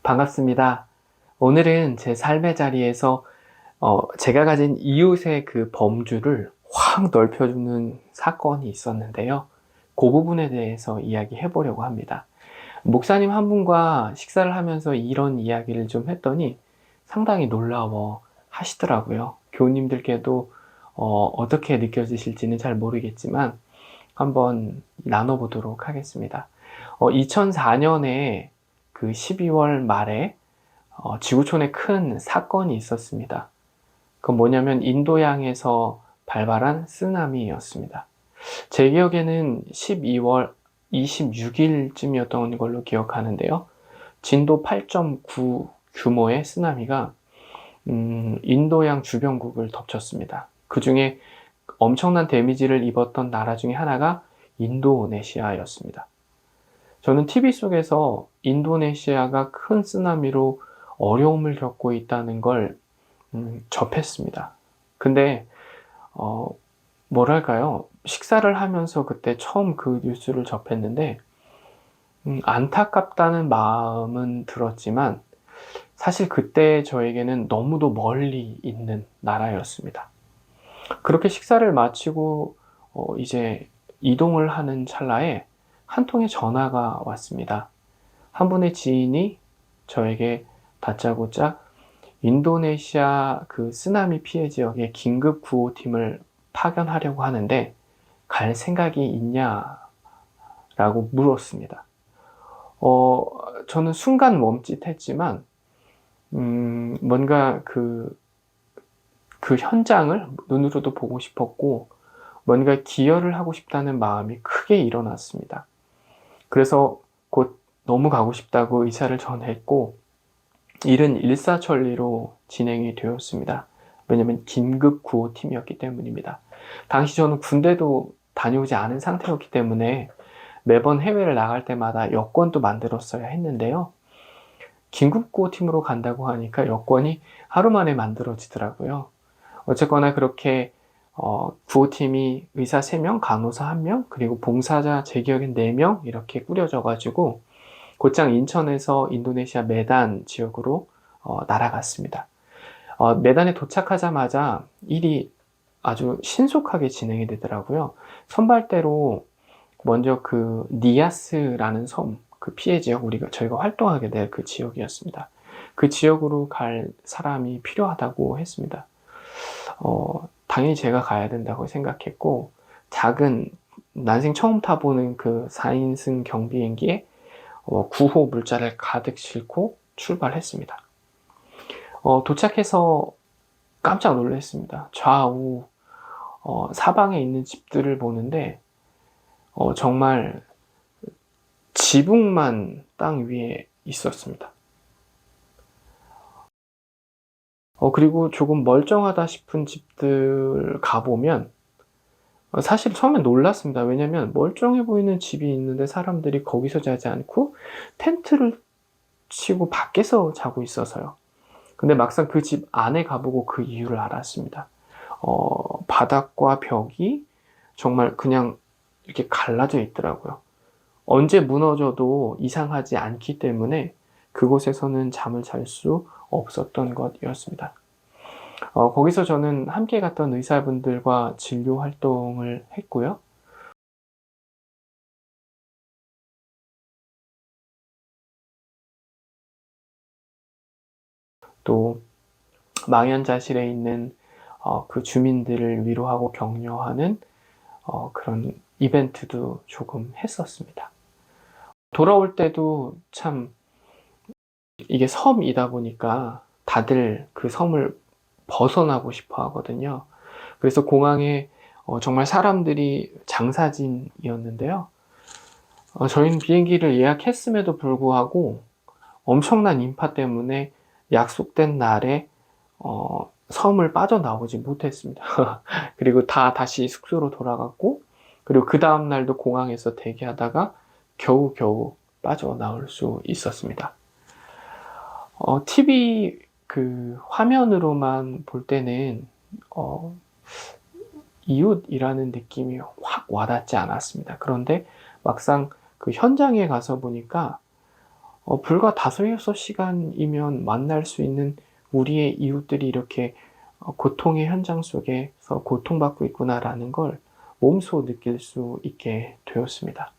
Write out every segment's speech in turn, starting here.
반갑습니다. 오늘은 제 삶의 자리에서 제가 가진 이웃의 그 범주를 확 넓혀주는 사건이 있었는데요. 그 부분에 대해서 이야기해 보려고 합니다. 목사님 한 분과 식사를 하면서 이런 이야기를 좀 했더니 상당히 놀라워 하시더라고요. 교우님들께도 어떻게 느껴지실지는 잘 모르겠지만 한번 나눠보도록 하겠습니다. 2004년에 그 12월 말에 지구촌에 큰 사건이 있었습니다. 그건 뭐냐면 인도양에서 발발한 쓰나미였습니다. 제 기억에는 12월 26일쯤이었던 걸로 기억하는데요. 진도 8.9 규모의 쓰나미가 인도양 주변국을 덮쳤습니다. 그 중에 엄청난 데미지를 입었던 나라 중에 하나가 인도네시아였습니다. 저는 TV 속에서 인도네시아가 큰 쓰나미로 어려움을 겪고 있다는 걸 접했습니다. 근데 뭐랄까요? 식사를 하면서 그때 처음 그 뉴스를 접했는데 안타깝다는 마음은 들었지만 사실 그때 저에게는 너무도 멀리 있는 나라였습니다. 그렇게 식사를 마치고 이제 이동을 하는 찰나에 한 통의 전화가 왔습니다. 한 분의 지인이 저에게 다짜고짜 인도네시아 그 쓰나미 피해 지역에 긴급 구호팀을 파견하려고 하는데 갈 생각이 있냐라고 물었습니다. 저는 순간 멈칫했지만 뭔가 그 현장을 눈으로도 보고 싶었고 뭔가 기여를 하고 싶다는 마음이 크게 일어났습니다. 그래서 곧 너무 가고 싶다고 의사를 전했고 일은 일사천리로 진행이 되었습니다. 왜냐하면 긴급 구호팀이었기 때문입니다. 당시 저는 군대도 다녀오지 않은 상태였기 때문에 매번 해외를 나갈 때마다 여권도 만들었어야 했는데요. 긴급 구호팀으로 간다고 하니까 여권이 하루 만에 만들어지더라고요. 어쨌거나 그렇게 구호팀이 의사 3명, 간호사 1명, 그리고 봉사자 제 기억엔 4명 이렇게 꾸려져 가지고 곧장 인천에서 인도네시아 메단 지역으로 날아갔습니다. 메단에 도착하자마자 일이 아주 신속하게 진행이 되더라고요. 선발대로 먼저 그 니아스라는 섬, 그 피해 지역, 저희가 활동하게 될 그 지역이었습니다. 그 지역으로 갈 사람이 필요하다고 했습니다. 당연히 제가 가야 된다고 생각했고, 작은, 난생 처음 타보는 그 4인승 경비행기에 구호 물자를 가득 싣고 출발했습니다. 도착해서 깜짝 놀랐습니다. 좌우, 사방에 있는 집들을 보는데, 정말 지붕만 땅 위에 있었습니다. 그리고 조금 멀쩡하다 싶은 집들 가보면 사실 처음엔 놀랐습니다. 왜냐면 멀쩡해 보이는 집이 있는데 사람들이 거기서 자지 않고 텐트를 치고 밖에서 자고 있어서요. 근데 막상 그 집 안에 가보고 그 이유를 알았습니다. 바닥과 벽이 정말 그냥 이렇게 갈라져 있더라고요. 언제 무너져도 이상하지 않기 때문에 그곳에서는 잠을 잘 수 없었던 것이었습니다. 거기서 저는 함께 갔던 의사분들과 진료 활동을 했고요. 또 망연자실에 있는 그 주민들을 위로하고 격려하는 그런 이벤트도 조금 했었습니다. 돌아올 때도 참 이게 섬이다 보니까 다들 그 섬을 벗어나고 싶어 하거든요. 그래서 공항에 정말 사람들이 장사진이었는데요. 저희는 비행기를 예약했음에도 불구하고 엄청난 인파 때문에 약속된 날에 섬을 빠져나오지 못했습니다. 그리고 다시 숙소로 돌아갔고, 그리고 그 다음 날도 공항에서 대기하다가 겨우겨우 빠져나올 수 있었습니다. TV 그 화면으로만 볼 때는 이웃이라는 느낌이 확 와닿지 않았습니다. 그런데 막상 그 현장에 가서 보니까 불과 5-6시간이면 만날 수 있는 우리의 이웃들이 이렇게 고통의 현장 속에서 고통받고 있구나라는 걸 몸소 느낄 수 있게 되었습니다.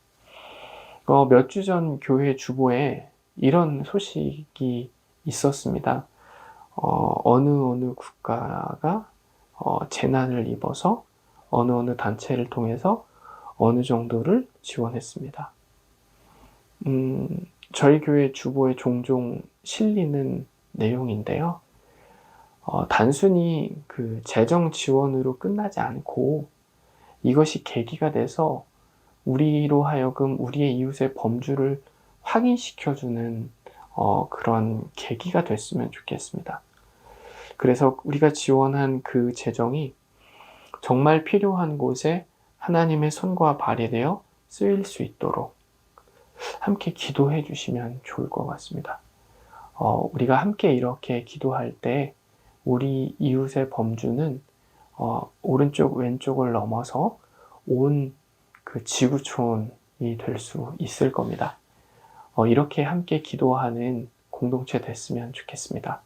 몇 주 전 교회 주보에 이런 소식이 있었습니다. 어느 국가가 재난을 입어서 어느 단체를 통해서 어느 정도를 지원했습니다. 저희 교회 주보에 종종 실리는 내용인데요. 단순히 그 재정 지원으로 끝나지 않고 이것이 계기가 돼서 우리로 하여금 우리의 이웃의 범주를 확인시켜주는 그런 계기가 됐으면 좋겠습니다. 그래서 우리가 지원한 그 재정이 정말 필요한 곳에 하나님의 손과 발이 되어 쓰일 수 있도록 함께 기도해 주시면 좋을 것 같습니다. 우리가 함께 이렇게 기도할 때 우리 이웃의 범주는 오른쪽 왼쪽을 넘어서 온 그 지구촌이 될 수 있을 겁니다. 이렇게 함께 기도하는 공동체 됐으면 좋겠습니다.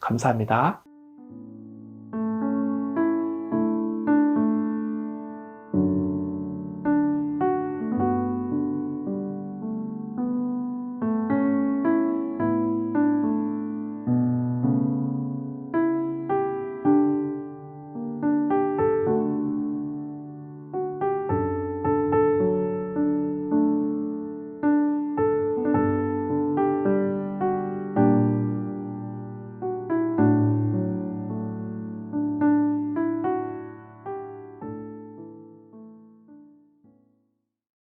감사합니다.